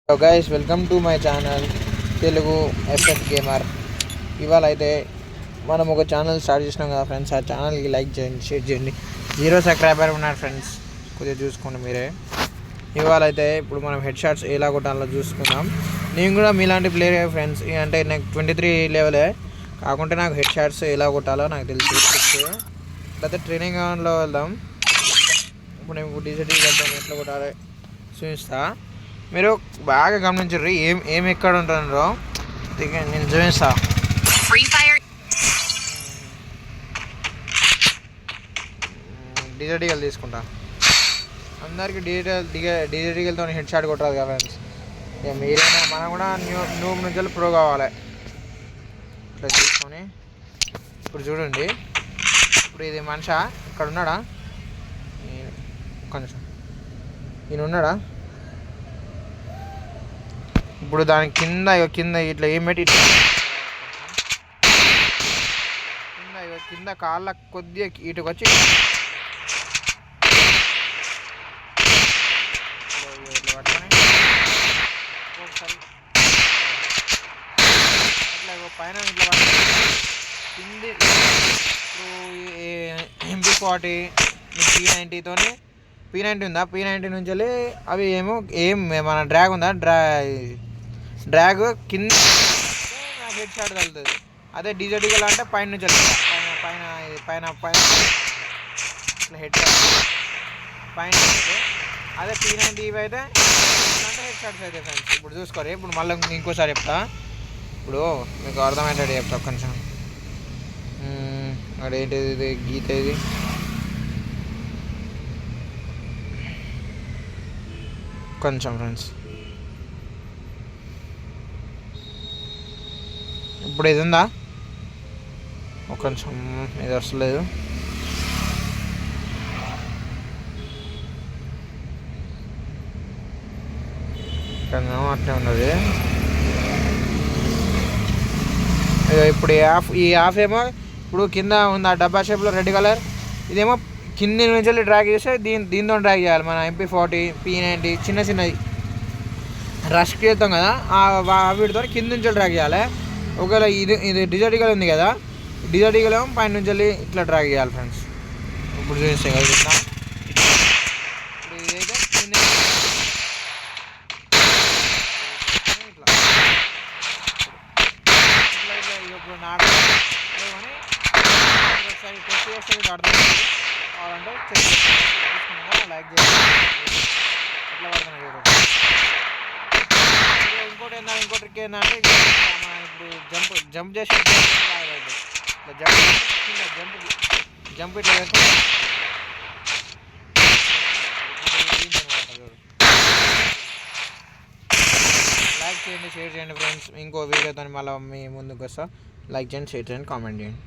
Hello guys, welcome to my channel Telugu FF gamer. ఇవాళ అయితే మనం ఒక ఛానల్ స్టార్ట్ చేసినాం కదా ఫ్రెండ్స్. ఆ ఛానల్కి లైక్ చేయండి, షేర్ చేయండి. 0 సబ్స్క్రైబర్ ఉన్నారు ఫ్రెండ్స్, కొద్దిగా చూసుకోండి మీరే. ఇవాళ అయితే ఇప్పుడు మనం హెడ్ షాట్స్ ఎలా కొట్టాలో చూసుకుందాం. నేను కూడా మీలాంటి ప్లేయర్ ఫ్రెండ్స్, అంటే నాకు 23 లెవెలే కాకుంటే నాకు హెడ్ షాట్స్ ఎలా కొట్టాలో నాకు తెలుసు. అయితే ట్రైనింగ్ గ్రౌండ్లో వెళ్దాం. ఇప్పుడు నేను డీజెటీ వెళ్తాను, ఎట్లా కొట్టాలి చూపిస్తా. మీరు బాగా గమనించరు ఏం ఎక్కడ ఉంటుందో నేను చూపిస్తా. డిజర్టికల్ తీసుకుంటా. అందరికి డిజర్టికల్తో హెడ్ షాట్ కొట్టాలి కదా ఫ్రెండ్స్. ఇక మీరైనా మనం కూడా న్యూ నుంచి ప్రో కావాలి. ఇట్లా తీసుకొని ఇప్పుడు చూడండి. ఇప్పుడు ఇది మనిషా ఇక్కడ ఉన్నాడా? కొంచెం ఈయన ఉన్నాడా? ఇప్పుడు దాని కింద ఇట్లా ఏం పెట్టి కింద కాళ్ళ కొద్దిగా ఇటుకు వచ్చి ఇట్లా పట్టుకొని ఒకసారి ఇట్లా పైన ఇట్లా పట్టుకొని కింది. ఇప్పుడు MP40 P90 P90 ఉందా? P90 నుంచి వెళ్ళి అవి ఏం మన డ్రాగ్ ఉందా? డ్రాగ్ కింద నాకు హెడ్ షాట్ తగులుతుంది. అదే డిజర్టికల్ అంటే పైన నుంచి వెళ్తా, పైన పైన పైన ఇట్లా హెడ్ షాట్ పైన. అదే P90 అయితే అంటే హెడ్ షాట్స్ అయితే ఫ్రెండ్స్. ఇప్పుడు చూసుకోరు. ఇప్పుడు మళ్ళీ ఇంకోసారి చెప్తా. ఇప్పుడు మీకు అర్థమయ్యేటట్టు చెప్తా కొంచెం. అదేంటిది ఇది గీత, ఇది కొంచెం ఫ్రెండ్స్. ఇప్పుడు ఇది ఉందా? ఒక కొంచెం ఇది వస్తలేదు. అట్లే ఉన్నది. ఇప్పుడు ఈ హాఫ్ ఏమో ఇప్పుడు కింద ఉంది ఆ డబ్బా షేప్లో రెడ్ కలర్. ఇదేమో కింది నుంచి వెళ్ళి డ్రాగ్ చేస్తే దీంతో డ్రాగ్ చేయాలి. మన MP40 P90 చిన్నది రష్ చేస్తాం కదా, వీటితో కింద నుంచి డ్రాగ్ చేయాలి. ఒకవేళ ఇది డిజర్టికల్ ఉంది కదా, డిజర్టికల్ ఏమో పైన నుంచి వెళ్ళి ఇట్లా డ్రాగ్ చేయాలి ఫ్రెండ్స్. ఇప్పుడు చూస్తే కదా ఇట్లా. ఇప్పుడు ఇదైతే కింద ఇట్లా ఇప్పుడు నాకు ఒకసారి టెస్ట్ చేస్తే అర్థం కావాలంటే చెక్ చేసుకున్నాక లైక్ చేయాలి. ఎట్లా పడుతున్నాయి ఇంకో ట్రిక్ ఏంటంటే ఇప్పుడు జంప్ చేసి ఇట్లా జంప్ ఇట్లా చేస్తే లైక్ చేయండి, షేర్ చేయండి ఫ్రెండ్స్. ఇంకో వీడియోతో మళ్ళీ మీ ముందుకు వస్తా. లైక్ చేయండి, షేర్ చేయండి, కామెంట్ చేయండి.